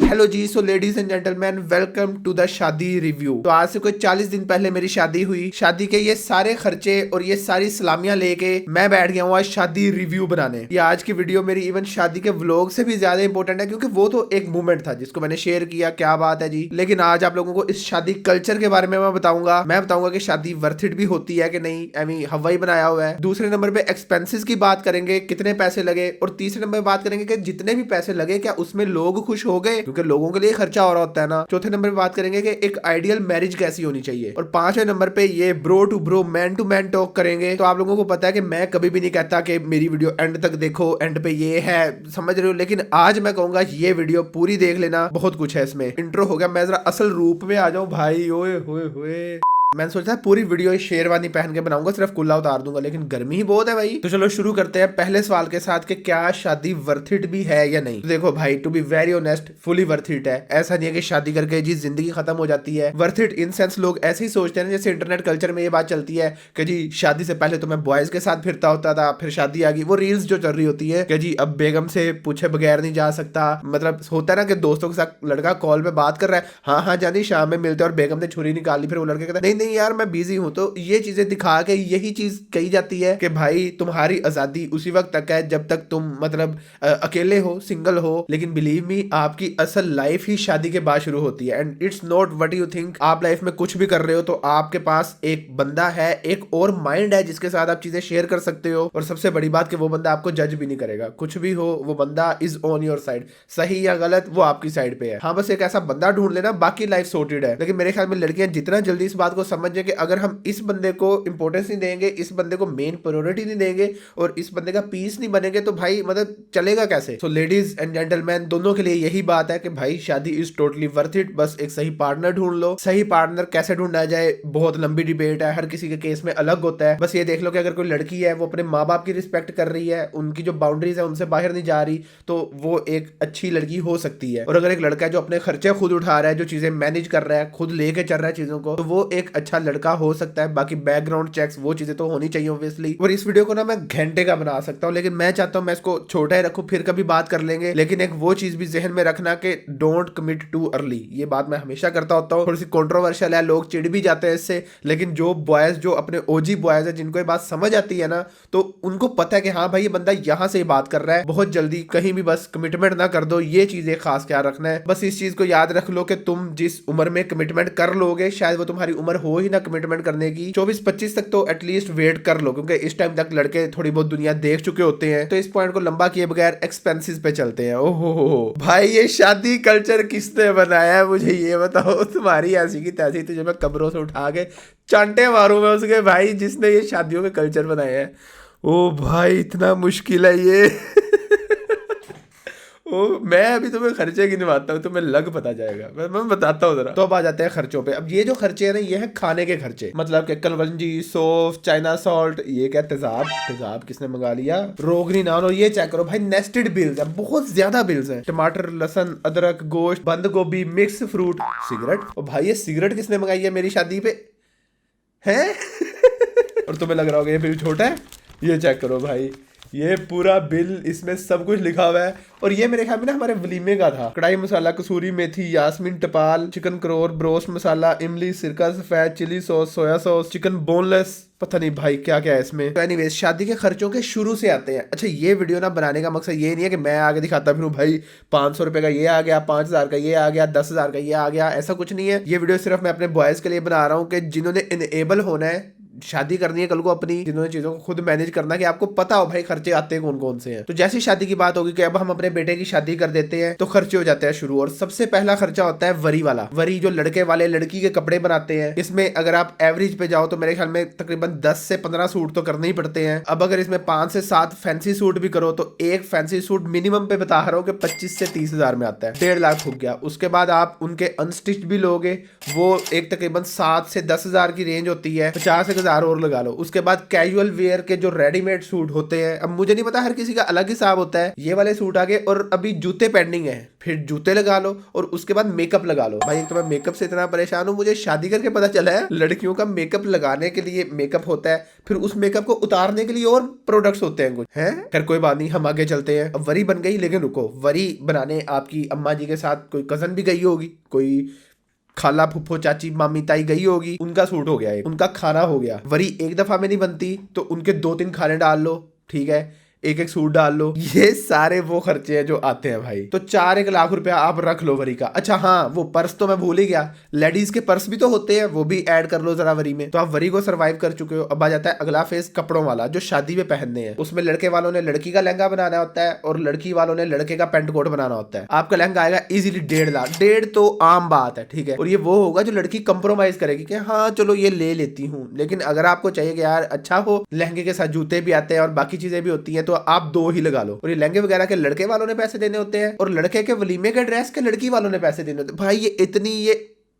Hello ji, so ladies and gentleman, welcome to the shaadi review. तो आज से कोई 40 दिन पहले मेरी शादी हुई। शादी के ये सारे खर्चे और ये सारी सलामियां लेके मैं बैठ गया हूँ आज शादी रिव्यू बनाने। ये आज की वीडियो मेरी इवन शादी के व्लॉग से भी ज्यादा इंपॉर्टेंट है, क्योंकि वो तो एक मोमेंट था जिसको मैंने शेयर किया। क्या बात है जी। लेकिन आज आप लोगों को इस शादी कल्चर के बारे में मैं बताऊंगा कि शादी वर्थ इट भी होती है कि नहीं। हवाई बनाया हुआ है। दूसरे नंबर पे एक्सपेंसेस की बात करेंगे, कितने पैसे लगे। और तीसरे नंबर पे बात करेंगे कि जितने भी पैसे लगे क्या उसमें लोग खुश हो गए, क्योंकि लोगों के लिए खर्चा हो रहा होता है ना। चौथे नंबर पे बात करेंगे कि एक आइडियल मैरिज कैसी होनी चाहिए। और पांचवें नंबर पे ये bro to bro, man to man talk करेंगे। तो आप लोगों को पता है कि मैं कभी भी नहीं कहता कि मेरी वीडियो एंड तक देखो, एंड पे ये है, समझ रहे हो। लेकिन आज मैं कहूंगा ये वीडियो पूरी देख लेना, बहुत कुछ है इसमें। इंट्रो हो गया, मैं जरा असल रूप में आ जाऊं भाई। ओए होए होए, मैंने सोचा पूरी वीडियो शेरवानी पहन के बनाऊंगा, सिर्फ कुल्ला उतार दूंगा, लेकिन गर्मी ही बहुत है भाई। तो चलो शुरू करते हैं पहले सवाल के साथ कि क्या शादी वर्थ इट भी है या नहीं। तो देखो भाई, to be very honest, fully worth it है। ऐसा नहीं है कि शादी करके जी जिंदगी खत्म हो जाती है। वर्थ इट इन सेंस लोग ऐसे ही सोचते हैं, जैसे इंटरनेट कल्चर में ये बात चलती है कि जी शादी से पहले तो मैं बॉयज के साथ फिरता होता था, फिर शादी आ गई। वो रील्स जो चल रही होती है कि जी अब बेगम से पूछे बगैर नहीं जा सकता। मतलब होता है ना कि दोस्तों के साथ लड़का कॉल पे बात कर रहा है, हाँ हाँ जानी शाम में मिलते हैं, और बेगम ने छुरी निकाली। फिर वो लड़के कहता है नहीं यार मैं बिजी हूं। तो ये चीजें दिखा के यही चीज कही जाती है कि भाई तुम्हारी आजादी उसी वक्त तक है जब तक तुम मतलब अकेले हो, सिंगल हो। लेकिन बिलीव मी, आपकी असल लाइफ ही शादी के बाद शुरू होती है। And it's not what you think. आप लाइफ में कुछ भी कर रहे हो तो आपके पास एक बंदा है, एक और माइंड है जिसके साथ आप चीजें शेयर कर सकते हो। और सबसे बड़ी बात कि वो बंदा आपको जज भी नहीं करेगा। कुछ भी हो, वो बंदा इज ऑन योर साइड। सही या गलत वो आपकी साइड पे है। हाँ, बस एक ऐसा बंदा ढूंढ लेना, बाकी लाइफ सॉर्टेड है। लेकिन मेरे ख्याल में लड़कियां जितना जल्दी इस बात को समझ जाए कि अगर हम इस बंदे को इंपॉर्टेंस नहीं देंगे, इस बंदे को मेन प्रायोरिटी नहीं देंगे और इस बंदे का पीस नहीं बनेंगे, तो भाई मतलब चलेगा कैसे। सो लेडीज एंड जेंटलमैन, दोनों के लिए यही बात है कि भाई शादी इज टोटली वर्थ इट। बस एक सही पार्टनर ढूंढ लो। सही पार्टनर कैसे ढूंढा जाए, बहुत लंबी डिबेट है, हर किसी के केस में अलग होता है। बस ये देख लो कि अगर कोई लड़की है वो अपने माँ बाप की रिस्पेक्ट कर रही है, उनकी जो बाउंड्रीज है उनसे बाहर नहीं जा रही, तो वो एक अच्छी लड़की हो सकती है। और अगर एक लड़का है जो अपने खर्चे खुद उठा रहा है, जो चीजें मैनेज कर रहा है, खुद लेके चल रहा है चीजों को, तो वो एक अच्छा लड़का हो सकता है। बाकी बैकग्राउंड चेक्स वो चीजें तो होनी चाहिए ऑब्वियसली। और इस वीडियो को ना मैं घंटे का बना सकता हूँ, लेकिन मैं चाहता हूँ मैं इसको छोटा ही रखूँ, फिर कभी बात कर लेंगे। लेकिन एक वो चीज भी जहन में रखना कि डोंट कमिट टू अर्ली। ये बात मैं हमेशा करता होता हूँ। थोड़ी सी कंट्रोवर्शियल है, लोग चिढ़ भी जाते हैं इससे, लेकिन जो बॉयज, जो अपने ओजी बॉयज है, जिनको ये बात समझ आती है ना, तो उनको पता है कि हाँ भाई ये बंदा यहाँ से बात कर रहा है। बहुत जल्दी कहीं भी बस कमिटमेंट ना कर दो, ये चीज एक खास ख्याल रखना है। बस इस चीज को याद रख लो कि तुम जिस उम्र में कमिटमेंट कर लोगे, शायद वो तुम्हारी उम्र हो ही ना कमिटमेंट करने की। 24-25 तक तो एटलीस्ट वेट कर लो, क्योंकि इस टाइम तक लड़के थोड़ी बहुत दुनिया देख चुके होते हैं। तो इस पॉइंट को लंबा किए बगैर एक्सपेंसेस पे चलते हैं। ओहो भाई, ये शादी कल्चर किसने बनाया है मुझे ये बताओ। तुम्हारी ऐसी की तैसी तुझे मैं कब्रों से उठा के चांटे मारूं मैं उसके भाई, जिसने ये शादियों के कल्चर बनाए हैं। ओ भाई, इतना मुश्किल है ये। ओ, मैं अभी तुम्हें खर्चे गिनवाता हूँ, तुम्हें लग पता जाएगा। मैं बताता हूँ जरा। तो अब आ जाते हैं खर्चों पे। अब ये जो खर्चे हैं ना, ये है खाने के खर्चे। मतलब कि कलवंजी, सौंफ, चाइना सॉल्ट, ये क्या तेजाब किसने मंगा लिया, रोगनी नान। और ये चेक करो भाई, नेस्टेड बिल्स है, बहुत ज्यादा बिल्स हैं। टमाटर, लहसुन, अदरक, गोश्त, बंद गोभी, मिक्स फ्रूट, सिगरेट। और भाई ये सिगरेट किसने मंगाई है मेरी शादी पे है। और तुम्हें लग रहा होगा ये फिर छोटा है। ये चेक करो भाई, ये पूरा बिल, इसमें सब कुछ लिखा हुआ है। और ये मेरे ख्याल में ना हमारे वलीमे का था। कढ़ाई मसाला, कसूरी मेथी, यास्मीन टपाल, चिकन करोर, ब्रोस्ट मसाला, इमली, सिरका सफेद, chilli sauce, soya sauce, chicken boneless, पता नहीं भाई क्या क्या है इसमें। तो एनीवेज, शादी के खर्चों के शुरू से आते हैं। अच्छा, ये वीडियो ना बनाने का मकसद ये नहीं है कि मैं आगे दिखाता फिर भाई 500 रुपए का ये आ गया, 5000 का ये आ गया, 10,000 का ये आ गया, ऐसा कुछ नहीं है। ये वीडियो सिर्फ मैं अपने बॉयज के लिए बना रहा हूँ कि जिन्होंने इनेबल होना है, शादी करनी है कल को अपनी, जिन्होंने चीजों को खुद मैनेज करना है, कि आपको पता हो भाई खर्चे आते हैं कौन कौन से हैं। तो जैसी शादी की बात होगी कि अब हम अपने बेटे की शादी कर देते हैं, तो खर्चे हो जाते हैं शुरू। और सबसे पहला खर्चा होता है वरी वाला। वरी जो लड़के वाले लड़की के कपड़े बनाते हैं, इसमें अगर आप एवरेज पे जाओ तो मेरे ख्याल में तकरीबन 10 से 15 सूट तो करने ही पड़ते हैं। अब अगर इसमें 5 से 7 फैंसी सूट भी करो, तो एक फैंसी सूट मिनिमम पे बता रहा हूँ कि 25 से 30 हजार में आता है। 1.5 लाख हो गया। उसके बाद आप उनके अनस्टिच्ड भी लोगे, वो एक तकरीबन 7 से 10 हजार की रेंज होती है। 50 50,000 और लगा लो। उसके बाद कैजुअल वेयर के जो रेडीमेड सूट होते हैं, अब मुझे नहीं पता, हर किसी का अलग हिसाब होता है। ये वाले सूट आगे, और अभी जूते पेंडिंग है, फिर जूते लगा लो और उसके बाद मेकअप लगा लो। भाई एक तो मैं मेकअप से इतना परेशान हूँ, मुझे शादी करके पता चला है लड़कियों का मेकअप लगाने के लिए मेकअप होता है, फिर उस मेकअप को उतारने के लिए और प्रोडक्ट्स होते हैं कुछ है। खैर कोई बात नहीं, हम आगे चलते हैं। अब वरी बन गई, लेकिन रुको, वरी बनाने आपकी अम्मा जी के साथ कोई कजन भी गई होगी, कोई खाला फुफ्फो चाची मामी ताई गई होगी, उनका सूट हो गया, एक उनका खाना हो गया। वरी एक दफा में नहीं बनती, तो उनके 2-3 खाने डाल लो, ठीक है, एक एक सूट डाल लो। ये सारे वो खर्चे हैं जो आते हैं भाई। तो 4-1 लाख रुपया आप रख लो वरी का। अच्छा हाँ, वो पर्स तो मैं भूल ही गया, लेडीज के पर्स भी तो होते हैं, वो भी ऐड कर लो जरा वरी में। तो आप वरी को सरवाइव कर चुके हो। अब आ जाता है अगला फेज, कपड़ों वाला, जो शादी में पहनने हैं। उसमें लड़के वालों ने लड़की का लहंगा बनाना होता है और लड़की वालों ने लड़के का पेंट कोट बनाना होता है। आपका लहंगा आएगा इजीली 1.5 लाख। 1.5 तो आम बात है, ठीक है। और ये वो होगा जो लड़की कंप्रोमाइज करेगी कि हाँ चलो ये ले लेती हूँ, लेकिन अगर आपको चाहिए कि यार अच्छा हो, लहंगे के साथ जूते भी आते हैं और बाकी चीजें भी होती हैं, तो आप 2 ही लगा लो। और ये लहंगे वगैरह के लड़के वालों ने पैसे देने होते हैं, और लड़के के वलीमे के ड्रेस के लड़की वालों ने पैसे देने होते हैं। भाई ये इतनी ये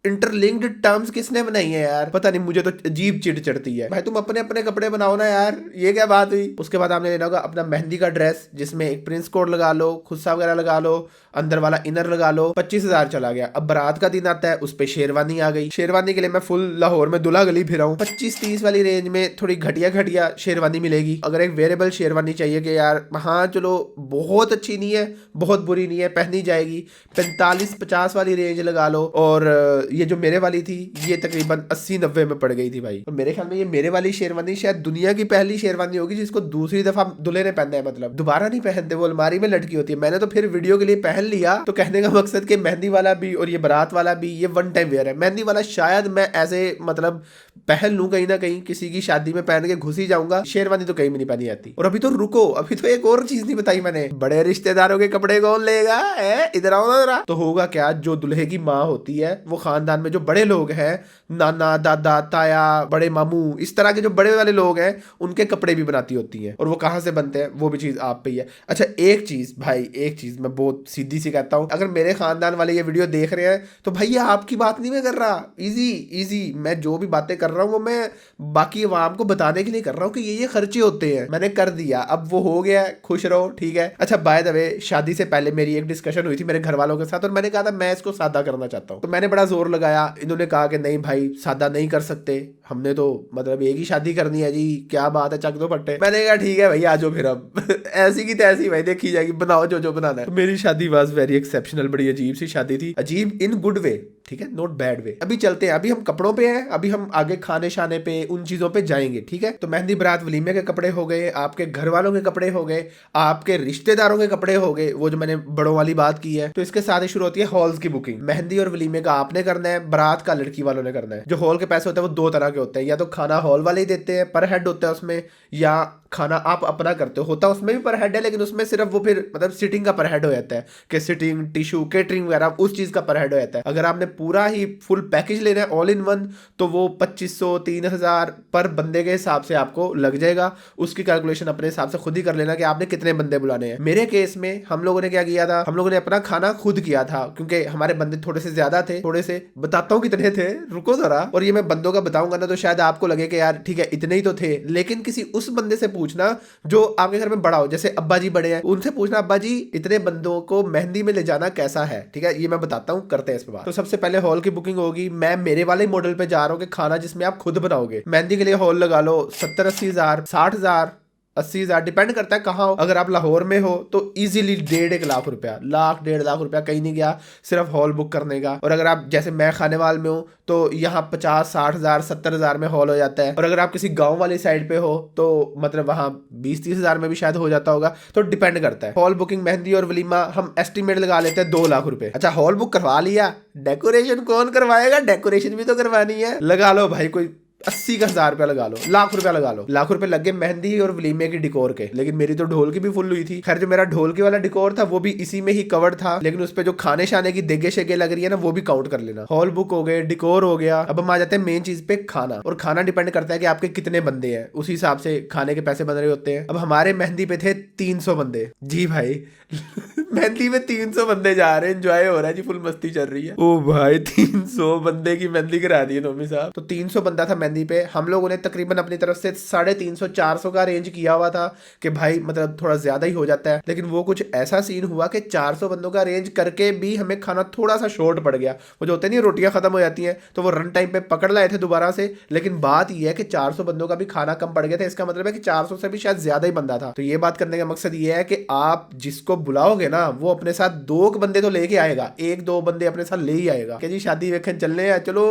इंटरलिंक्ड टर्म्स किसने बनाई है यार, पता नहीं, मुझे तो अजीब चिढ़ चढ़ती है। भाई तुम अपने अपने कपड़े बनाओ ना यार, ये क्या बात हुई। उसके बाद आपने लेना होगा अपना मेहंदी का ड्रेस, जिसमें एक प्रिंस कोड लगा लो, खुस्सा वगैरह लगा लो, अंदर वाला इनर लगा लो। 25,000 चला गया। अब बारात का दिन आता है, उस पर शेरवानी आ गई। शेरवानी के लिए मैं फुल लाहौर में दुल्हा गली फिरा हूँ। 25-30 वाली रेंज में थोड़ी घटिया घटिया शेरवानी मिलेगी। अगर एक वेरेबल शेरवानी चाहिए कि यार हाँ चलो बहुत अच्छी नहीं है, बहुत बुरी नहीं है, पहनी जाएगी, 45-50 वाली रेंज लगा लो। और ये जो मेरे वाली थी, ये तकरीबन 80-90 में पड़ गई थी भाई। और मेरे ख्याल में ये मेरे वाली शेरवानी शायद दुनिया की पहली शेरवानी होगी जिसको दूसरी दफा दूल्हे ने पहना है, मतलब दोबारा नहीं पहनते, वो अलमारी में लटकी होती है। मैंने तो फिर वीडियो के लिए पहन लिया। तो कहने का मकसद कि मेहंदी वाला भी और ये बारात वाला भी ये वन टाइम वेयर है। मेहंदी वाला शायद मैं ऐसे मतलब पहन लूं, कहीं ना कहीं किसी की शादी में पहन के घुस ही जाऊंगा। शेरवानी तो कहीं भी नहीं पहनी आती। और अभी तो रुको, अभी तो एक और चीज नहीं बताई मैंने, बड़े रिश्तेदारों के कपड़े कौन लेगा, इधर आओ ना जरा। तो होगा क्या, जो दुल्हे की माँ होती है, वो खानदान में जो बड़े लोग हैं, नाना दादा ताया बड़े मामू, इस तरह के जो बड़े वाले लोग हैं, उनके कपड़े भी बनाती होती हैं। और वो कहाँ से बनते हैं, वो भी चीज आप पे ही है। अच्छा एक चीज भाई, एक चीज मैं बहुत सीधी सी कहता हूँ, अगर मेरे खानदान वाले ये वीडियो देख रहे हैं तो भाई ये आपकी बात नहीं मैं कर रहा, इजी इजी, मैं जो भी बातें कर रहा हूँ वो मैं बाकी आवाम को बताने के लिए कर रहा हूँ कि ये खर्चे होते हैं। मैंने कर दिया, अब वो हो गया, खुश रहो, ठीक है। अच्छा बाय द वे, शादी से पहले मेरी एक डिस्कशन हुई थी मेरे घर वालों के साथ, और मैंने कहा था मैं इसको सादा करना चाहता हूँ। तो मैंने बड़ा जोर लगाया, इन्होंने कहा कि नहीं भाई सादा नहीं कर सकते, हमने तो मतलब एक ही शादी करनी है जी, क्या बात है, चक दो फट्टे। मैंने कहा ठीक है भाई आ जाओ, फिर अब ऐसी की तैसी भाई देखी जाएगी, बनाओ जो जो बनाना है। तो मेरी शादी वाज वेरी एक्सेप्शनल, बड़ी अजीब सी शादी थी, अजीब इन गुड वे, ठीक है, नॉट बैड वे। अभी चलते हैं, अभी हम कपड़ों पे हैं, अभी हम आगे खाने शाने पे उन चीजों पे जाएंगे, ठीक है। तो मेहंदी बारात वलीमे के कपड़े हो गए, आपके घर वालों के कपड़े हो गए, आपके रिश्तेदारों के कपड़े हो गए, वो जो मैंने बड़ों वाली बात की है। तो इसके साथ ही शुरू होती है हॉल्स की बुकिंग। मेहंदी और वलीमे का आपने करना है, बारात का लड़की वालों ने करना है। जो हॉल के पैसे होते हैं वो 2 तरह के होते हैं, या तो खाना हॉल वाले ही देते हैं, पर हेड होता है उसमें, या खाना आप अपना करते हो, होता उसमें भी पर हेड है, लेकिन उसमें सिर्फ वो फिर मतलब सिटिंग का पर हेड हो जाता है कि सिटिंग टिश्यू केटरिंग वगैरह उस चीज का पर हेड हो जाता है। अगर आपने पूरा ही फुल पैकेज लेना है ऑल इन वन, तो वो 2500-3000 पर बंदे के हिसाब से आपको लग जाएगा। उसकी कैलकुलेशन अपने हिसाब से खुद ही कर लेना कि आपने कितने बंदे बुलाने हैं। मेरे केस में हम लोगों ने क्या किया था, हम लोगों ने अपना खाना खुद किया था, क्योंकि हमारे बंदे थोड़े से ज्यादा थे, थोड़े से बताता हूँ कितने थे, रुको जरा। और ये मैं बंदों का बताऊंगा ना तो शायद आपको लगे कि यार ठीक है इतने ही तो थे, लेकिन किसी उस बंदे से पूछना जो आपके घर में बड़ा हो, जैसे अब्बा जी बड़े हैं, उनसे पूछना अब्बा जी इतने बंदों को मेहंदी में ले जाना कैसा है, ठीक है, ये मैं बताता हूँ, करते हैं इस पर बात। तो सबसे पहले हॉल की बुकिंग होगी। मैं मेरे वाले मॉडल पे जा रहा हूँ कि खाना जिसमें आप खुद बनाओगे। मेहंदी के लिए हॉल लगा लो 70-80 हजार, 60,000, 80,000, डिपेंड करता है कहाँ हो। अगर आप लाहौर में हो तो इजीली 1.5 लाख रुपया, 1.5 लाख रुपया कहीं नहीं गया सिर्फ हॉल बुक करने का। और अगर आप जैसे मैं खानेवाल में हूँ तो यहाँ 50-60 हजार, 70 हजार में हॉल हो जाता है। और अगर आप किसी गांव वाली साइड पे हो तो मतलब वहाँ 20-30 हजार में भी शायद हो जाता होगा, तो डिपेंड करता है। हॉल बुकिंग, मेहंदी और वलीमा हम एस्टिमेट लगा लेते हैं 2 लाख रुपए। अच्छा हॉल बुक करवा लिया, डेकोरेशन कौन करवाएगा, डेकोरेशन भी तो करवानी है, लगा लो भाई कोई 80,000 रुपया लगा लो, लाख रुपया लगा लो, लाख रुपए लग गए मेहंदी और वलीमे की डिकोर के। लेकिन मेरी तो ढोल की भी फुल हुई थी। खैर जो मेरा ढोल की वाला डिकोर था वो भी इसी में ही कवर्ड था, लेकिन उस पे जो खाने शाने की देगे शेगे लग रही है ना वो भी काउंट कर लेना। हॉल बुक हो गए, डिकोर हो गया। अब हम आ जाते हैं मेन चीज पे, खाना। और खाना डिपेंड करता है कि आपके कितने बंदे हैं, उसी हिसाब से खाने के पैसे बन रहे होते हैं। अब हमारे मेहंदी पे थे 300 बंदे जी भाई मेहंदी में 300 बंदे जा रहे हैं, एंजॉय हो रहा है जी, फुल मस्ती चल रही है। ओ भाई 300 बंदे की मेहंदी करा दी नोमी साहब। तो 300 बंदा था मेहंदी पे हम लोगों ने तकरीबन अपनी तरफ से 350-400 का अरेंज किया हुआ था कि भाई मतलब थोड़ा ज्यादा ही हो जाता है, लेकिन वो कुछ ऐसा सीन हुआ कि 400 बंदों का अरेंज करके भी हमें खाना थोड़ा सा शॉर्ट पड़ गया। वो जो होते नहीं रोटियां खत्म हो जाती हैं तो वो रन टाइम पे पकड़ लाए थे दोबारा से, लेकिन बात यह है कि 400 बंदों का भी खाना कम पड़ गया था। इसका मतलब है कि 400 से भी शायद ज्यादा ही बंदा था। तो ये बात करने का मकसद ये है कि आप जिसको बुलाओगे ना वो अपने साथ 2 बंदे तो लेके आएगा, 1-2 बंदे अपने साथ ले ही आएगा कि जी शादी वेखन चलने हैं चलो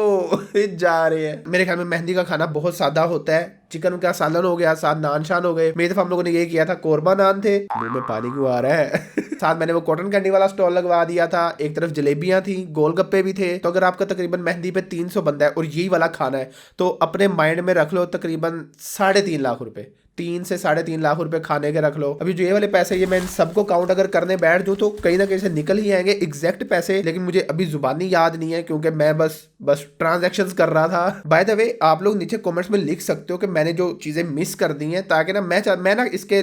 जा रहे हैं। मेरे ख्याल में मेहंदी का खाना बहुत सादा होता है। चिकन का सालन हो गया, साथ नान शान हो गए। मेरी तरफ हम लोगों ने ये किया था, कोरमा नान थे। मुंह में पानी क्यों आ रहा है साथ मैंने वो कॉटन कैंडी वाला स्टॉल लगवा दिया था। एक तरफ जलेबियां थी, गोलगप्पे भी थे। तो अगर आपका तकरीबन मेहंदी पे 300 बंदा है और यही वाला खाना है तो अपने माइंड में रख लो तकरीबन 3.5 लाख रुपए, 3 से 3.5 लाख रुपए खाने के रख लो। अभी जो ये वाले पैसे ये मैं इन सबको काउंट अगर करने बैठ दूं तो कहीं ना कहीं से निकल ही आएंगे एग्जैक्ट पैसे, लेकिन मुझे अभी जुबानी याद नहीं है क्योंकि मैं बस ट्रांजैक्शंस कर रहा था। बाय द वे आप लोग नीचे कमेंट्स में लिख सकते हो कि मैंने जो चीजें मिस कर दी हैं, ताकि ना मैं ना इसके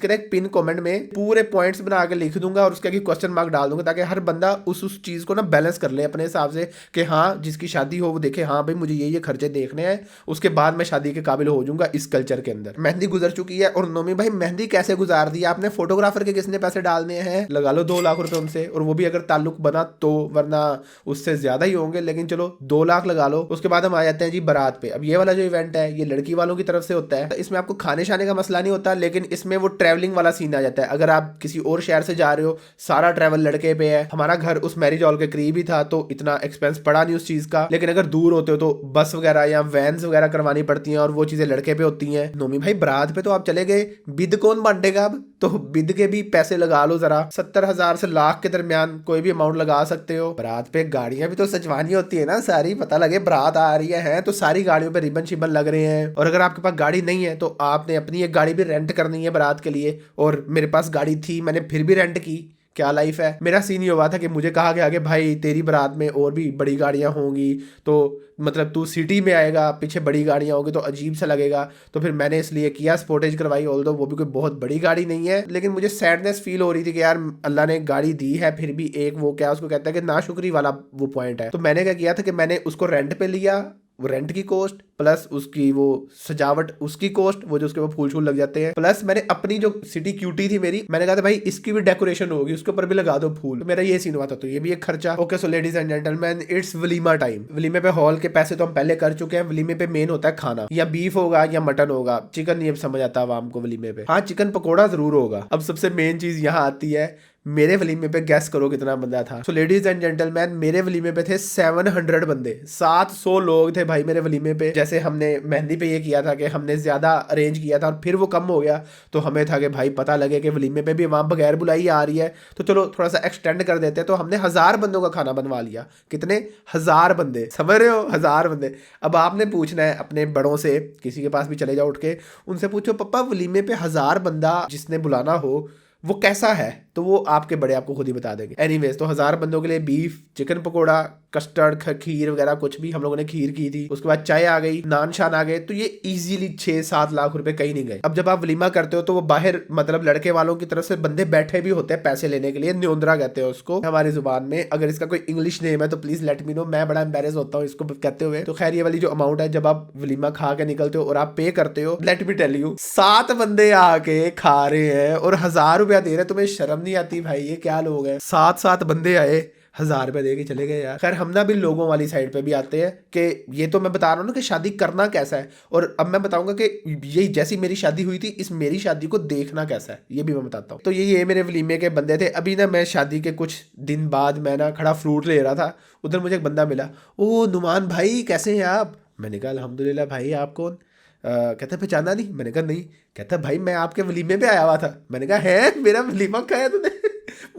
ना एक पिन कमेंट में पूरे पॉइंट्स बना के लिख दूंगा और उसके आगे क्वेश्चन मार्क डाल दूंगा, ताकि हर बंदा उस चीज को ना बैलेंस कर ले अपने हिसाब से कि हाँ जिसकी शादी हो वो देखे हाँ भाई मुझे ये खर्चे देखने हैं, उसके बाद मैं शादी के काबिल हो जाऊंगा इस कल्चर के अंदर। मेहंदी गुजर चुकी है और नोमी भाई मेहंदी कैसे गुजार दी आपने? फोटोग्राफर के किसने पैसे डालने हैं? लगा लो 2 लाख रुपए उनसे, और वो भी अगर ताल्लुक बना तो, वरना उससे ज्यादा ही होंगे, लेकिन चलो 2 लाख लगा लो। उसके बाद हम आ जाते हैं जी बारात पे। अब ये वाला जो इवेंट है ये लड़की वालों की तरफ से होता है। इसमें आपको खाने शाने का मसला नहीं होता, लेकिन इसमें वो ट्रैवलिंग वाला सीन आ जाता है। अगर आप किसी और शहर से जा रहे हो, सारा ट्रैवल लड़के पे है। हमारा घर उस मैरिज हॉल के करीब ही था तो इतना एक्सपेंस पड़ा नहीं उस चीज का, लेकिन अगर दूर होते हो तो बस वगैरह या वैन्स वगैरह करवानी पड़ती हैं और वो चीजें लड़के पे होती हैं। नोमी भाई बारात पे तो आप चले गए, बिद कौन बांटेगा? अब तो बिद के भी पैसे लगा लो जरा, 70,000 से लाख के दरमियान कोई भी अमाउंट लगा सकते हो। बारात पे गाड़ियां भी तो सजवानी होती है ना सारी, पता लगे बारात आ रही है तो सारी गाड़ियों पे रिबन शिबन लग रहे हैं। और अगर आपके पास गाड़ी नहीं है तो आपने अपनी एक गाड़ी भी रेंट करनी है बारात के लिए, और मेरे पास गाड़ी थी मैंने फिर भी रेंट की। क्या लाइफ है। मेरा सीन ये हुआ था कि मुझे कहा गया कि भाई तेरी बारात में और भी बड़ी गाड़ियां होंगी, तो मतलब तू सिटी में आएगा, पीछे बड़ी गाड़ियां होंगी तो अजीब सा लगेगा। तो फिर मैंने इसलिए किया स्पोर्टेज करवाई, ऑल्दो वो भी कोई बहुत बड़ी गाड़ी नहीं है, लेकिन मुझे सैडनेस फील हो रही थी कि यार अल्लाह ने गाड़ी दी है फिर भी एक वो क्या उसको कहता है कि नाशुक्री वाला वो पॉइंट है। तो मैंने क्या किया था कि मैंने उसको रेंट पे लिया, वो रेंट की कॉस्ट प्लस उसकी वो सजावट उसकी कॉस्ट, वो जो उसके वो फूल शूल लग जाते हैं, प्लस मैंने अपनी जो सिटी क्यूटी थी मेरी, मैंने कहा था भाई इसकी भी डेकोरेशन होगी, उसके ऊपर भी लगा दो फूल। तो मेरा ये सीन हुआ था, तो ये भी एक खर्चा। Okay so ladies and gentlemen, it's वलीमा टाइम। वलीमे पे हॉल के पैसे तो हम पहले कर चुके हैं। वलीमे पे मेन होता है खाना, या बीफ होगा या मटन होगा, चिकन नहीं समझ आता आवाम को वलीमे पे। हाँ चिकन पकौड़ा जरूर होगा। अब सबसे मेन चीज यहाँ आती है, मेरे वलीमे पे गैस करो कितना बंदा था। सो लेडीज एंड जेंटलमैन, मेरे वलीमे पे थे 700 बंदे, 700 लोग थे भाई मेरे वलीमे पे। जैसे हमने मेहंदी पे ये किया था कि हमने ज्यादा अरेंज किया था और फिर वो कम हो गया, तो हमें था कि भाई पता लगे कि वलीमे पे भी वहां बगैर बुलाई आ रही है तो चलो थोड़ा सा एक्सटेंड कर देते हैं। तो हमने 1000 बंदों का खाना बनवा लिया। कितने? 1000 बंदे, समझ रहे हो? 1000 बंदे। अब आपने पूछना है अपने बड़ों से, किसी के पास भी चले जाओ उठ के, उनसे पूछो पप्पा वलीमे पे 1000 बंदा जिसने बुलाना हो वो कैसा है, तो वो आपके बड़े आपको खुद ही बता देंगे। एनीवेज, तो 1000 बंदों के लिए बीफ, चिकन पकोड़ा, कस्टर्ड, खीर वगैरह कुछ भी, हम लोगों ने खीर की थी। उसके बाद चाय आ गई, नान शान आ गए, तो ये इजीली 6-7 लाख रुपए कहीं नहीं गए। अब जब आप वलीमा करते हो तो वो बाहर मतलब लड़के वालों की तरफ से बंदे बैठे भी होते हैं पैसे लेने के लिए, न्योंदरा कहते हैं उसको हमारी जुबान में। अगर इसका कोई इंग्लिश नेम है तो प्लीज लेट मी नो, मैं बड़ा एम्बेरस होता हूँ इसको कहते हुए। तो खैर ये वाली जो अमाउंट है जब आप वलीमा खा के निकलते हो और आप पे करते हो, लेट मी टेल यू, 7 बंदे आके खा रहे हैं और 1000 रुपया दे रहे हैं। तुम्हें शर्म नहीं आती भाई? ये क्या लोग हैं? 7 बंदे आए, 1000 रुपए दे के चले गए यार। खैर हम ना भी लोगों वाली साइड पे भी आते हैं कि ये तो मैं बता रहा हूँ ना कि शादी करना कैसा है, और अब मैं बताऊंगा कि ये जैसी मेरी शादी हुई थी इस मेरी शादी को देखना कैसा है, ये भी मैं बताता हूँ। तो ये मेरे वलीमे के बंदे थे। अभी ना मैं शादी के कुछ दिन बाद मैं ना खड़ा फ्रूट ले रहा था, उधर मुझे एक बंदा मिला। ओ नुमान भाई कैसे हैं आप? मैंने कहा अल्हम्दुलिल्लाह। भाई आप कौन? कहता पहचाना नहीं? मैंने कहा नहीं। कहता भाई मैं आपके वलीमे पे आया हुआ था। मैंने कहा है, मेरा वलीमा खाया तूने?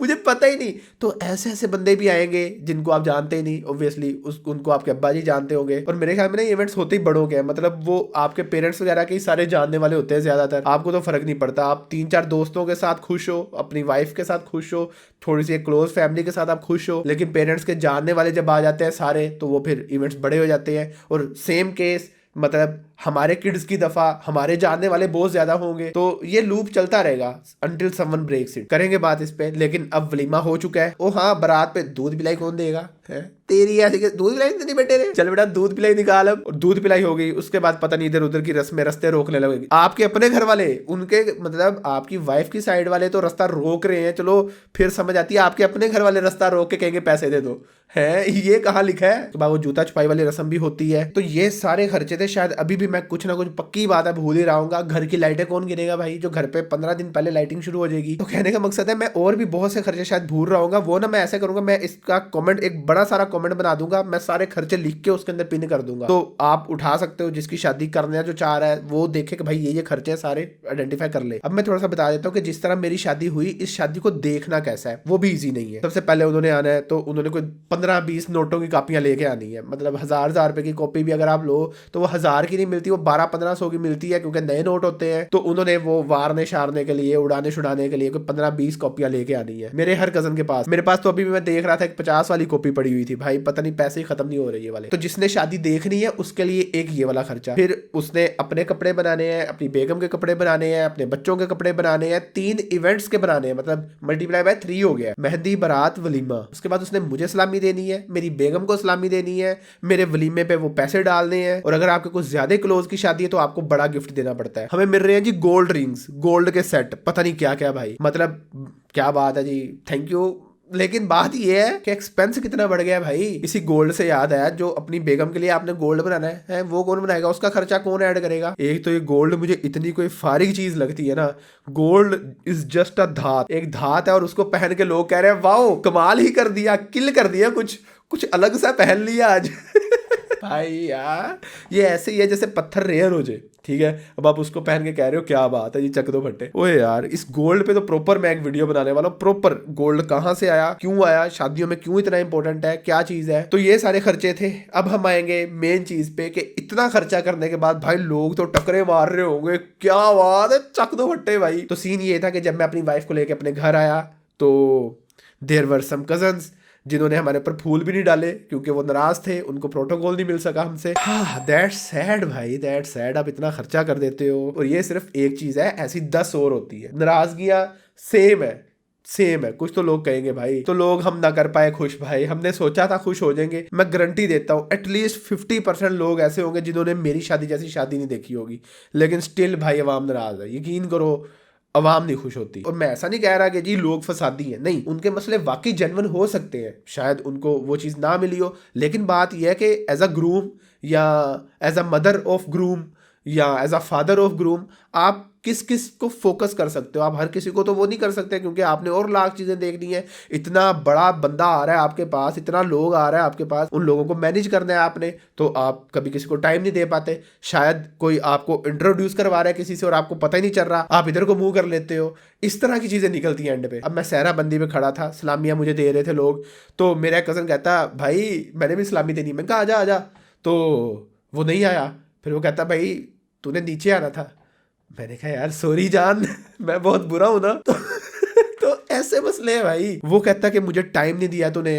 मुझे पता ही नहीं। तो ऐसे ऐसे बंदे भी आएंगे जिनको आप जानते ही नहीं, ऑब्वियसली उनको आपके अब्बा जी जानते होंगे। और मेरे ख्याल में ना इवेंट्स होते ही बड़ों के हैं, मतलब वो आपके पेरेंट्स वगैरह के ही सारे जानने वाले होते हैं ज्यादातर। आपको तो फर्क नहीं पड़ता, आप 3-4 दोस्तों के साथ खुश हो, अपनी वाइफ के साथ खुश हो, थोड़ी सी क्लोज फैमिली के साथ आप खुश हो, लेकिन पेरेंट्स के जानने वाले जब आ जाते हैं सारे, तो वो फिर इवेंट्स बड़े हो जाते हैं। और सेम केस मतलब हमारे किड्स की दफा हमारे जानने वाले बहुत ज्यादा होंगे, तो ये लूप चलता रहेगा अंटिल समवन ब्रेक्स इट। करेंगे बात इस पे, लेकिन अब वलीमा हो चुका है। ओ हाँ, बारात पे दूध पिलाई कौन देगा? तेरी ऐसी के दूध पिलाई नहीं बेटे ने, चल बेटा दूध पिलाई निकाल अब। और दूध पिलाई हो गई, उसके बाद पता नहीं इधर उधर की रस्में रास्ते रोकने लगेगी। आपके अपने घर वाले, उनके मतलब आपकी वाइफ की साइड वाले तो रास्ता रोक रहे हैं, चलो फिर समझ आती है, आपके अपने घर वाले रास्ता रोक के कहेंगे पैसे दे दो, है ये कहाँ लिखा है। तो वो जूता छुपाई वाली रस्म भी होती है। तो ये सारे खर्चे थे, शायद अभी भी मैं कुछ ना कुछ पक्की बात है भूल ही रहा हूँ। घर की लाइटें कौन गिनेगा भाई, जो घर पे 15 दिन पहले लाइटिंग शुरू हो जाएगी। तो कहने का मकसद है मैं और भी बहुत से खर्चे शायद भूल रहा हूँ। वो ना मैं ऐसे करूंगा, मैं इसका कमेंट एक बड़ा सारा कमेंट बना दूंगा, मैं सारे खर्चे लिख के उसके अंदर पिन कर दूंगा। तो आप उठा सकते हो, जिसकी शादी करने जो चाह रहा है वो देखे कि भाई ये खर्चे सारे आइडेंटिफाई कर ले। अब मैं थोड़ा सा बता देता हूँ कि जिस तरह मेरी शादी हुई, इस शादी को देखना कैसा है वो भी ईजी नहीं है। सबसे पहले उन्होंने आना है, तो उन्होंने कोई 15-20 नोटों की कापियां लेके आनी है। मतलब 1000 रुपए की कॉपी भी अगर आप लो तो वो 1000 की नहीं मिलती, वो 1200-1500 की मिलती है, क्योंकि नए नोट होते हैं। तो उन्होंने वो वारने शारने के लिए, उड़ाने छुड़ाने के लिए कोई 15-20 कॉपियां लेके आनी है। मेरे हर कजन के पास, मेरे पास तो अभी भी मैं देख रहा था एक 50 वाली कॉपी पड़ी हुई थी भाई, पता नहीं पैसे ही खत्म नहीं हो रहे ये वाले। तो जिसने शादी देखनी है उसके लिए एक ये वाला खर्चा, फिर उसने अपने कपड़े बनाने हैं, अपनी बेगम के कपड़े बनाने हैं, अपने बच्चों के कपड़े बनाने हैं, 3 इवेंट्स के बनाने हैं, मतलब मल्टीप्लाई बाय 3 हो गया, मेहंदी, बारात, वलीमा। उसके बाद उसने मुझे सलामी देनी है, मेरी बेगम को सलामी देनी है, मेरे वलीमे पे वो पैसे डालने हैं। और अगर आपके कुछ ज्यादा क्लोज की शादी है तो आपको बड़ा गिफ्ट देना पड़ता है। हमें मिल रहे हैं जी गोल्ड रिंग्स, गोल्ड के सेट, पता नहीं क्या क्या भाई, मतलब क्या बात है जी, थैंक यू। लेकिन बात ये है कि एक्सपेंस कितना बढ़ गया भाई। इसी गोल्ड से याद आया, जो अपनी बेगम के लिए आपने गोल्ड बनाना है वो कौन बनाएगा, उसका खर्चा कौन ऐड करेगा। एक तो ये गोल्ड मुझे इतनी कोई फारिग चीज लगती है ना, गोल्ड इज जस्ट अ धात, एक धात है, और उसको पहन के लोग कह रहे हैं वाओ कमाल ही कर दिया, किल कर दिया, कुछ अलग सा पहन लिया आज। भाई यार ये ऐसे ही है जैसे पत्थर रेयर हो जाए, ठीक है, अब आप उसको पहन के कह रहे हो क्या बात है जी, चक दो फट्टे। ओए यार इस गोल्ड पे तो प्रॉपर मैं एक वीडियो बनाने वाला हूँ, प्रॉपर गोल्ड कहाँ से आया, क्यों आया, शादियों में क्यों इतना इंपॉर्टेंट है, क्या चीज है। तो ये सारे खर्चे थे। अब हम आएंगे मेन चीज पे कि इतना खर्चा करने के बाद भाई लोग तो टकरे मार रहे होंगे, क्या बात है, चक दो फट्टे भाई। तो सीन ये था कि जब मैं अपनी वाइफ को लेकर अपने घर आया तो देयर वर सम कजन्स जिन्होंने हमारे ऊपर फूल भी नहीं डाले क्योंकि वो नाराज थे, उनको प्रोटोकॉल नहीं मिल सका हमसे। हाँ दैट्स सैड भाई, दैट्स सैड। आप इतना खर्चा कर देते हो, और ये सिर्फ एक चीज है, ऐसी 10 और होती है। नाराजगियां सेम है। कुछ तो लोग कहेंगे भाई तो लोग हम ना कर पाए खुश, भाई हमने सोचा था खुश हो जाएंगे। मैं गारंटी देता हूँ एटलीस्ट 50% लोग ऐसे होंगे जिन्होंने मेरी शादी जैसी शादी नहीं देखी होगी, लेकिन स्टिल भाई अवाम नाराज है। यकीन करो अवाम नहीं खुश होती। और मैं ऐसा नहीं कह रहा कि जी लोग फसादी हैं, नहीं, उनके मसले वाकई जेन्युइन हो सकते हैं, शायद उनको वो चीज़ ना मिली हो, लेकिन बात यह है कि एज अ ग्रूम या as a mother of groom या as a father of groom आप किस किस को फोकस कर सकते हो। आप हर किसी को तो वो नहीं कर सकते क्योंकि आपने और लाख चीज़ें देखनी है। इतना बड़ा बंदा आ रहा है आपके पास, इतना लोग आ रहा है आपके पास, उन लोगों को मैनेज करना है आपने, तो आप कभी किसी को टाइम नहीं दे पाते। शायद कोई आपको इंट्रोड्यूस करवा रहा है किसी से और आपको पता ही नहीं चल रहा, आप इधर को मुंह कर लेते हो। इस तरह की चीज़ें निकलती हैं एंड पे। अब मैं सहरा बंदी पे खड़ा था, सलामियाँ मुझे दे रहे थे लोग, तो मेरा कज़न कहता भाई मैंने भी सलामी देनी। मैं कहा आजा आजा, तो वो नहीं आया। फिर वो कहता भाई तूने नीचे आना था। मैंने कहा यार सॉरी जान, मैं बहुत बुरा हूं ना। तो ऐसे मसले हैं भाई। वो कहता कि मुझे टाइम नहीं दिया तूने,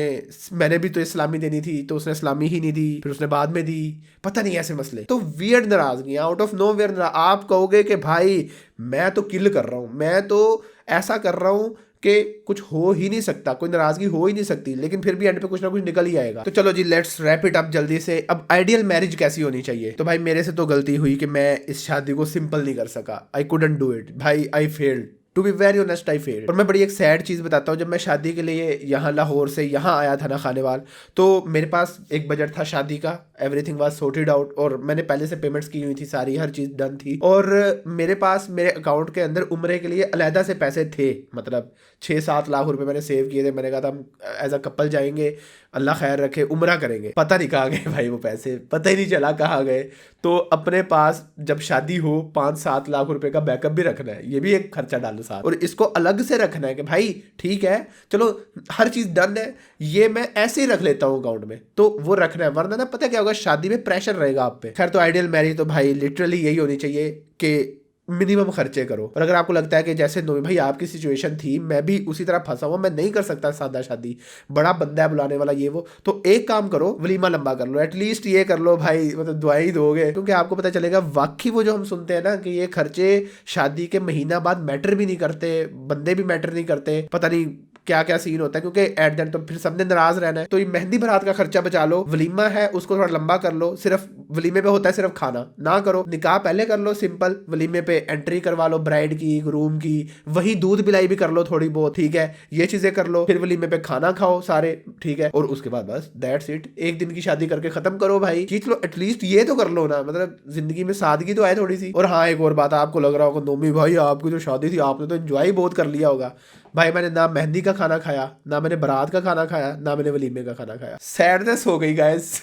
मैंने भी तो इस्लामी देनी थी तो उसने इस्लामी ही नहीं दी, फिर उसने बाद में दी, पता नहीं ऐसे मसले। तो वियर्ड नाराजगी आउट ऑफ नो वेयर। आप कहोगे कि भाई मैं तो किल कर रहा हूं, मैं तो ऐसा कर रहा हूं कि कुछ हो ही नहीं सकता, कोई नाराजगी हो ही नहीं सकती, लेकिन फिर भी एंड पे कुछ ना कुछ निकल ही आएगा। तो चलो जी लेट्स रैप इट अप जल्दी से। अब आइडियल मैरिज कैसी होनी चाहिए। तो भाई मेरे से तो गलती हुई कि मैं इस शादी को सिंपल नहीं कर सका। आई कुडंट डू इट भाई, I failed, to be very honest I failed. और मैं बड़ी एक सैड चीज़ बताता हूँ, जब मैं शादी के लिए यहाँ लाहौर से यहाँ आया था ना खानेवाल, तो मेरे पास एक बजट था शादी का, एवरीथिंग वाज सॉर्टेड आउट, और मैंने पहले से पेमेंट्स की हुई थी सारी, हर चीज़ डन थी। और मेरे पास मेरे अकाउंट के अंदर उम्रे के लिए अलहदा से पैसे थे, मतलब 6-7 लाख रुपए मैंने सेव किए थे। मैंने कहा था हम एज अ कपल जाएंगे, अल्लाह खैर रखे, उम्रा करेंगे। पता नहीं कहाँ गए भाई वो पैसे, पता ही नहीं चला कहाँ गए। तो अपने पास जब शादी हो 5-7 लाख रुपए का बैकअप भी रखना है, ये भी एक खर्चा डालो साथ, और इसको अलग से रखना है कि भाई ठीक है चलो हर चीज़ डन है, ये मैं ऐसे ही रख लेता हूँ अकाउंट में, तो वो रखना है, वरना ना पता क्या होगा शादी में प्रेशर रहेगा आप पे। खैर तो आइडियल मैरिज तो भाई लिटरली यही होनी चाहिए कि मिनिमम खर्चे करो। और अगर आपको लगता है कि जैसे नोमी भाई आपकी सिचुएशन थी, मैं भी उसी तरह फंसा हुआ, मैं नहीं कर सकता सादा शादी, बड़ा बंदा है बुलाने वाला ये वो, तो एक काम करो वलीमा लंबा कर लो, एटलीस्ट ये कर लो भाई, मतलब दुआई दोगे, क्योंकि आपको पता चलेगा वाकई वो जो हम सुनते हैं ना कि ये खर्चे शादी के महीना बाद मैटर भी नहीं करते, बंदे भी मैटर नहीं करते, पता नहीं क्या क्या सीन होता है, क्योंकि एट द एंड तो फिर सबने नाराज रहना है। तो ये मेहंदी बारात का खर्चा बचा लो, वलीमा है उसको थोड़ा लंबा कर लो, सिर्फ वलीमे पे होता है सिर्फ खाना ना करो, निकाह पहले कर लो सिंपल, वलीमे पे एंट्री करवा लो ब्राइड की, ग्रूम की, वही दूध पिलाई भी कर लो थोड़ी बहुत, ठीक है, ये चीजें कर लो, फिर वलीमे पे खाना खाओ सारे, ठीक है, और उसके बाद बस दैट्स इट, एक दिन की शादी करके खत्म करो भाई, खींच लो, एटलीस्ट ये तो कर लो ना, मतलब जिंदगी में सादगी तो आए थोड़ी सी। और हाँ, एक और बात, आपको लग रहा होगा नोमी भाई आपकी जो शादी थी आपने तो एंजॉय बहुत कर लिया होगा। भाई मैंने ना मेहंदी का खाना खाया, ना मैंने बारात का खाना खाया, ना मैंने वलीमे का खाना खाया। सैडनेस हो गई गाइस।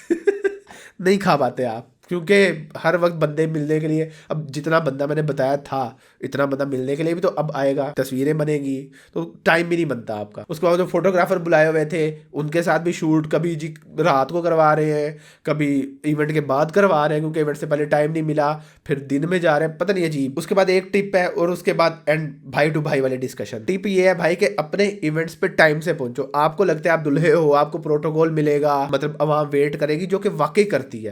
नहीं खा पाते आप, क्योंकि हर वक्त बंदे मिलने के लिए, अब जितना बंदा मैंने बताया था इतना बंदा मिलने के लिए भी तो अब आएगा, तस्वीरें बनेगी, तो टाइम भी नहीं बनता आपका। उसके बाद जो फोटोग्राफर बुलाए हुए थे उनके साथ भी शूट कभी जी रात को करवा रहे हैं, कभी इवेंट के बाद करवा रहे हैं, क्योंकि इवेंट से पहले टाइम नहीं मिला, फिर दिन में जा रहे हैं, पता नहीं अजीब। उसके बाद एक टिप है, और उसके बाद एंड भाई टू भाई वाले डिस्कशन। टिप ये है भाई कि अपने इवेंट्स पे टाइम से पहुंचो। आपको लगता है आप दुल्हे हो, आपको प्रोटोकॉल मिलेगा, मतलब आवाम वेट करेगी, जो कि वाकई करती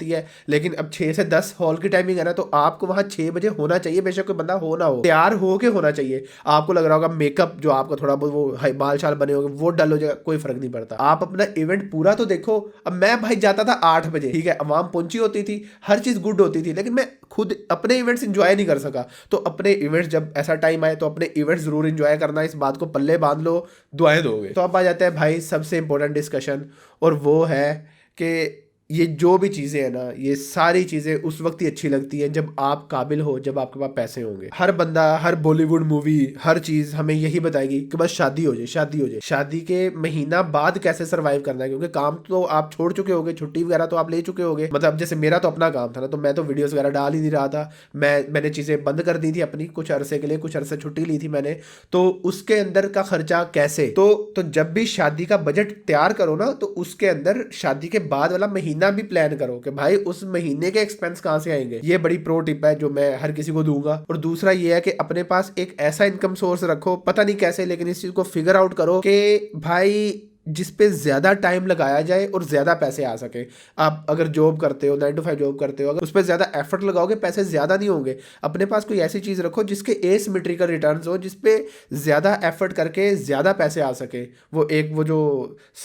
है, लेकिन अब 6 से 10 हॉल की टाइमिंग है ना, तो आपको वहां 6 बजे होना चाहिए, बेशक कोई बंदा हो ना हो, तैयार हो के होना चाहिए। आपको लग रहा होगा मेकअप जो आपका थोड़ा बहुत वो बाल शाल बने होंगे वो डल हो जाएगा, कोई फर्क नहीं पड़ता, आप अपना इवेंट पूरा तो देखो। अब मैं भाई जाता था 8 बजे, ठीक है, आवाम पहुंची होती थी, हर चीज गुड होती थी, लेकिन मैं खुद अपने इवेंट्स एंजॉय नहीं कर सका। तो अपने इवेंट्स जब ऐसा टाइम आए तो अपने इवेंट्स जरूर एंजॉय करना, इस बात को पल्ले बांध लो, दुआएं दोगे। तो अब आ जाते हैं भाई सबसे इंपॉर्टेंट डिस्कशन, और वो है कि ये जो भी चीज़ें हैं ना, ये सारी चीज़ें उस वक्त ही अच्छी लगती हैं जब आप काबिल हो, जब आपके पास पैसे होंगे। हर बंदा, हर बॉलीवुड मूवी, हर चीज़ हमें यही बताएगी कि बस शादी हो जाए, शादी हो जाए, शादी के महीना बाद कैसे सर्वाइव करना है, क्योंकि काम तो आप छोड़ चुके होगे, छुट्टी वगैरह तो आप ले चुके होगे। मतलब जैसे मेरा तो अपना काम था ना, तो मैं तो वीडियोस वगैरह डाल ही नहीं रहा था, मैंने चीज़ें बंद कर दी थी अपनी कुछ अरसे के लिए, कुछ अरसे छुट्टी ली थी मैंने, तो उसके अंदर का खर्चा कैसे, तो जब भी शादी का बजट तैयार करो ना, तो उसके अंदर शादी के बाद वाला महीना भी प्लान करो कि भाई उस महीने के एक्सपेंस कहां से आएंगे। ये बड़ी प्रो टिप है जो मैं हर किसी को दूंगा। और दूसरा ये है कि अपने पास एक ऐसा इनकम सोर्स रखो, पता नहीं कैसे, लेकिन इस चीज को फिगर आउट करो कि भाई जिस पे ज्यादा टाइम लगाया जाए और ज्यादा पैसे आ सके। आप अगर जॉब करते हो, 9 to 5 जॉब करते हो, अगर उस पर ज्यादा एफर्ट लगाओगे पैसे ज्यादा नहीं होंगे। अपने पास कोई ऐसी चीज रखो जिसके एसिमेट्रिकल रिटर्न्स हो, जिसपे ज्यादा एफर्ट करके ज्यादा पैसे आ सके। वो जो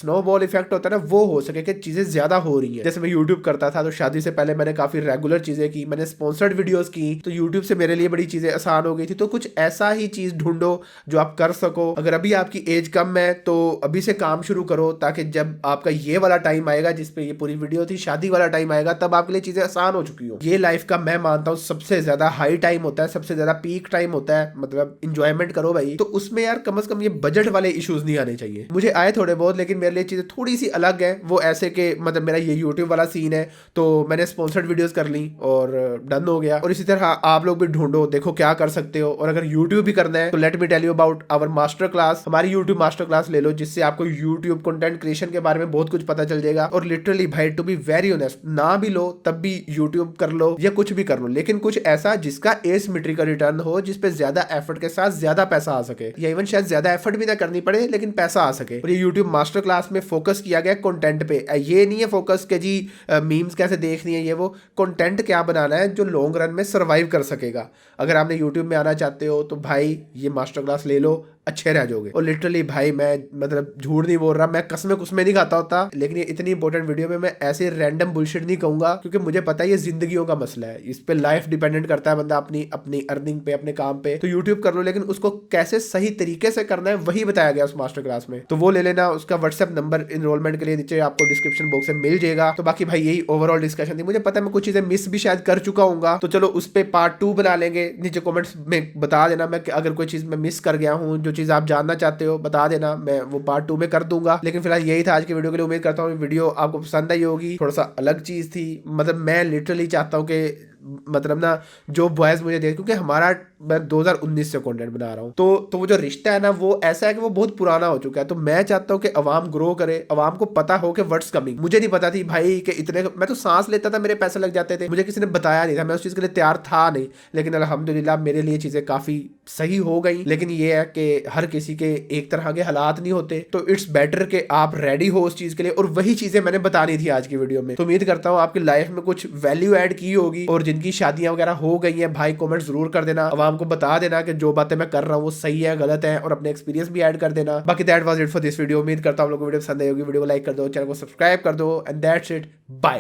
स्नोबॉल इफेक्ट होता है ना, वो हो सके कि चीजें ज्यादा हो रही हैं। जैसे मैं यूट्यूब करता था तो शादी से पहले मैंने काफी रेगुलर चीजें की, मैंने स्पॉन्सर्ड वीडियोस की, तो यूट्यूब से मेरे लिए बड़ी चीजें आसान हो गई थी। तो कुछ ऐसा ही चीज ढूंढो जो आप कर सको। अगर अभी आपकी एज कम है तो अभी से काम शुरू करो, ताकि जब आपका ये वाला टाइम आएगा जिसपे ये पूरी वीडियो थी, शादी वाला टाइम आएगा, तब आपके लिए चीजें आसान हो चुकी हो। ये लाइफ का मैं मानता हूँ सबसे ज्यादा हाई टाइम होता है, सबसे ज्यादा पीक टाइम होता है, मतलब इंजॉयमेंट करो भाई। तो उसमें यार कम से कम ये बजट वाले इश्यूज नहीं आने चाहिए। मुझे आए थोड़े बहुत, लेकिन मेरे लिए चीजें थोड़ी सी अलग है। वो ऐसे के मतलब मेरा ये यूट्यूब वाला सीन है, तो मैंने स्पॉन्सर्ड वीडियोस कर ली और डन हो गया। और इसी तरह आप लोग भी ढूंढो, देखो क्या कर सकते हो। और अगर यूट्यूब भी करना है तो let me tell you about our master class. हमारी यूट्यूब मास्टर क्लास ले लो, जिससे आपको यूट्यूब कंटेंट क्रिएशन के बारे में बहुत कुछ पता चल जाएगा। और लिटरली भाई टू बी वेरी ऑनेस्ट, ना भी लो तब भी यूट्यूब कर लो या कुछ भी कर लो, लेकिन कुछ ऐसा जिसका एसिमेट्रिकल रिटर्न हो, जिसपे ज्यादा एफर्ट के साथ ज्यादा पैसा आ सके, या इवन शायद ज्यादा एफर्ट भी ना करनी पड़े लेकिन पैसा आ सके। और ये यूट्यूब मास्टर क्लास में फोकस किया गया कंटेंट पे। ये नहीं है फोकस के जी मीम्स कैसे देखनी है, ये वो कंटेंट क्या बनाना है जो लॉन्ग रन में सर्वाइव कर सकेगा। अगर आपने यूट्यूब में आना चाहते हो तो भाई ये मास्टर क्लास ले लो, अच्छे रह जाओगे। और लिटरली भाई मैं मतलब झूठ नहीं बोल रहा, मैं कसमें कुसमें नहीं खाता होता, लेकिन ये इतनी इंपॉर्टेंट वीडियो में मैं ऐसे रैंडम बुलशिट नहीं कहूंगा, क्योंकि मुझे पता है ये जिंदगियों का मसला है, इस पे लाइफ डिपेंडेंट करता है बंदा अपनी अपनी अर्निंग पे, अपने काम पे। तो यूट्यूब कर लो, लेकिन उसको कैसे सही तरीके से करना है वही बताया गया उस मास्टर क्लास में। तो वो ले लेना, उसका व्हाट्सएप नंबर इनरोलमेंट के लिए नीचे आपको डिस्क्रिप्शन बॉक्स में मिल जाएगा। तो बाकी भाई यही ओवरऑल डिस्कशन थी। मुझे पता है मैं कुछ चीजें मिस भी शायद कर चुका हूँ, तो चलो उस पर पार्ट 2 बना लेंगे। नीचे कॉमेंट्स में बता देना मैं अगर कोई चीज मैं मिस कर गया हूँ, जो चीज आप जानना चाहते हो बता देना, मैं वो पार्ट 2 में कर दूंगा। लेकिन फिलहाल यही था आज की वीडियो के लिए। उम्मीद करता हूँ वीडियो आपको पसंद आई होगी। थोड़ा सा अलग चीज थी, मतलब मैं लिटरली चाहता हूँ कि मतलब ना जो बॉयज मुझे देख, क्योंकि हमारा मैं 2019 से कंटेंट बना रहा हूँ, तो वो जो रिश्ता है ना वो ऐसा है कि वो बहुत पुराना हो चुका है। तो मैं चाहता हूँ कि अवाम ग्रो करे, अवाम को पता हो कि व्हाट्स कमिंग। मुझे नहीं पता थी भाई कि इतने, मैं तो सांस लेता था मेरे पैसे लग जाते थे, मुझे किसी ने बताया नहीं था, मैं उस चीज के लिए तैयार था नहीं। लेकिन अल्हम्दुलिल्लाह मेरे लिए चीजें काफी सही हो गई। लेकिन ये है कि हर किसी के एक तरह के हालात नहीं होते, तो इट्स बेटर कि आप रेडी हो उस चीज के लिए। और वही चीजें मैंने बतानी थी आज की वीडियो में। तो उम्मीद करता हूँ आपकी लाइफ में कुछ वैल्यू ऐड की होगी। और जिनकी शादियां वगैरह हो गई हैं भाई कमेंट जरूर कर देना, आवाम को बता देना कि जो बातें मैं कर रहा हूँ वो सही है गलत है, और अपने एक्सपीरियंस भी ऐड कर देना। बाकी that was it for this video. उम्मीद करता हूँ आप लोगों को वीडियो पसंद आई होगी। वीडियो को लाइक कर दो, चैनल को सब्सक्राइब कर दो, एंड दैट्स इट, बाय।